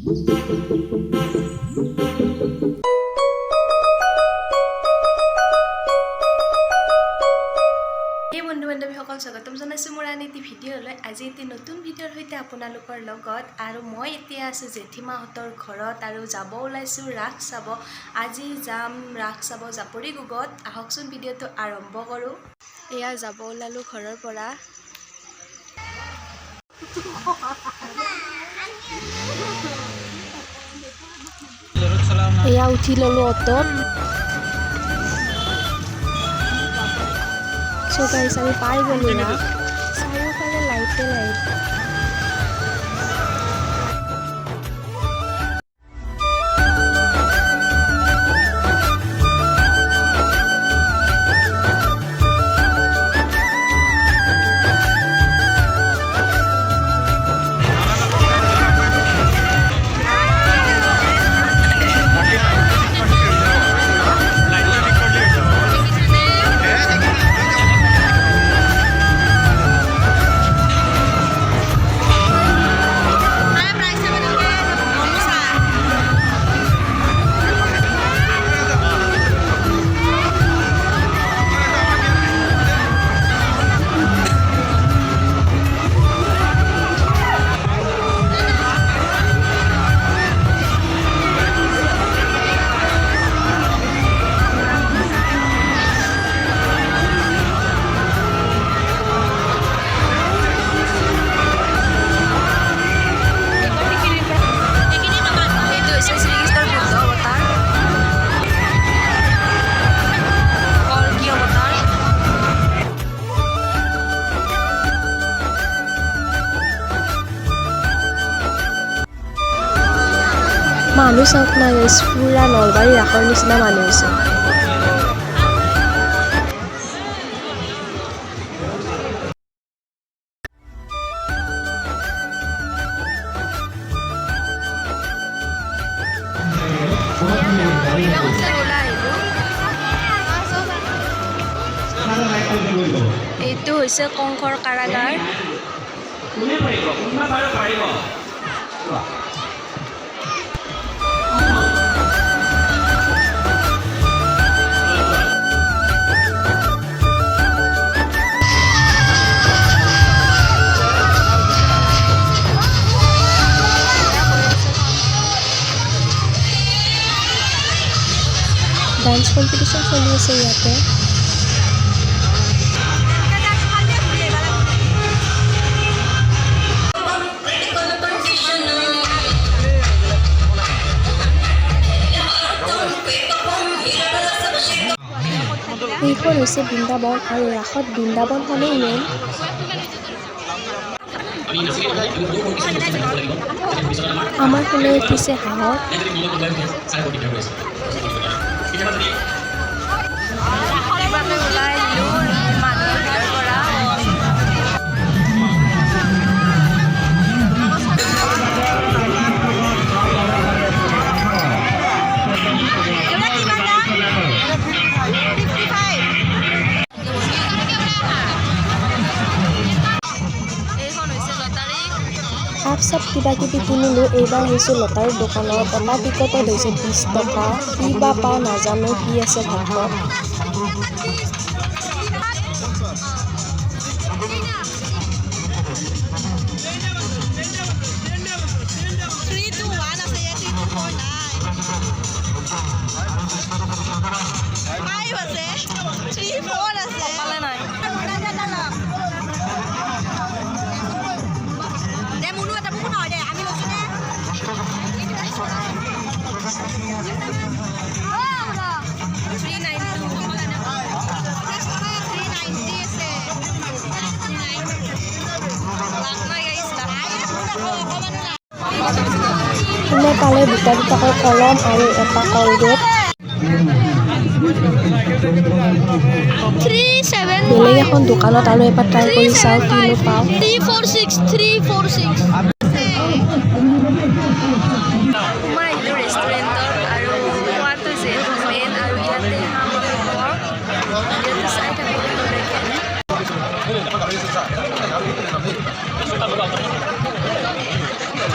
বন্ধু-বান্ধৱীসকল স্বাগতম জনাইছোঁ মোৰ আন এটি ভিডিঅ'লৈ। আজি এটি নতুন ভিডিঅ'ৰ সৈতে আপোনালোকৰ লগত আৰু মই এতিয়া আছোঁ জেঠীমাহঁতৰ ঘৰত আৰু যাব ওলাইছোঁ ৰাস চাব। আজি যাম ৰাস চাব জাপৰিগোগত। আহকচোন ভিডিঅ'টো আৰম্ভ কৰোঁ। এয়া যাব ওলালোঁ ঘৰৰ পৰা। এয়া উঠি ল'লোঁ অটোত। So guys, আমি পাই গ'লো না চাৰিওফালে লাইটে লাইট। মানুহ চাওক না গাইছ, পুৰা নলবাৰী ৰাসৰ নিচিনা মানুহ হৈছে। এইটো হৈছে কংসৰ কাৰাগাৰ। ডান্স কম্পিটিশ্যন চলি আছে ইয়াতে। এইখন হৈছে বৃন্দাবন আৰু ৰাসত বৃন্দাবনখনেই মেইন। আমাৰ ফালে উঠিছে হাঁহত। আপ চাপ কিবা কিবি কিনিলোঁ। এইবাৰ আহিছোঁ লটাৰীৰ দোকানত। এটা টিকটত হৈছে 20 টকা। কি বা পাওঁ নাজানো, কি আছে ভাগ্যত। কোনে পালে দুটা দুটাকৈ কলম আৰু এটা কলগেট। বেলেগ এখন দোকানত আৰু এবাৰ ট্ৰাই কৰি চাওঁ কিনো পাওঁ। 346 মই আহিলোঁ ৰেষ্টুৰেণ্টত আৰু খোৱাটো যিহেতু মেইন আৰু ইয়াতে চাই থাকোঁ।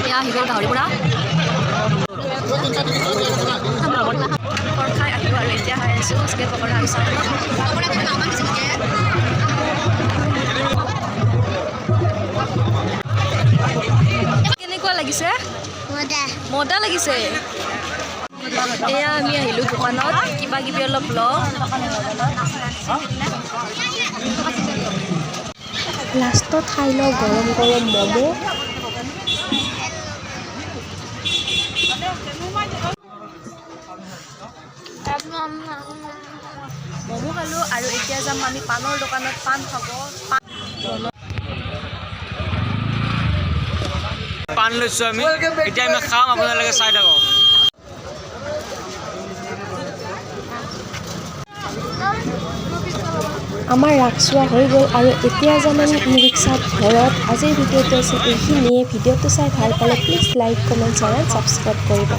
এয়া আহি গ'ল গাহৰি পুৰা। খাই আহিব আৰু এতিয়া খাই আছোঁ চিকেন পকৰা আৰু চাহ কেনেকুৱা লাগিছে মজা লাগিছে এয়া আমি আহিলোঁ দোকানত কিবা কিবি অলপ লওঁ লাষ্টত খাই লওঁ গৰম গৰম ম'ম' ম'ম' খালোঁ আৰু এতিয়া যাম আমি পাণৰ দোকানত পাণ খাব পাণ লৈছোঁ আমি এতিয়া আমি খাম আপোনালোকে চাই থাকক আমাৰ ৰাখছোৱা হৈ গ'ল আৰু এতিয়া যাম আমি ই ৰিক্সাত ঘৰত আজিৰ ভিডিঅ'টো আছিল এইখিনিয়ে ভিডিঅ'টো চাই ভাল পালে please like comment channel subscribe কৰিব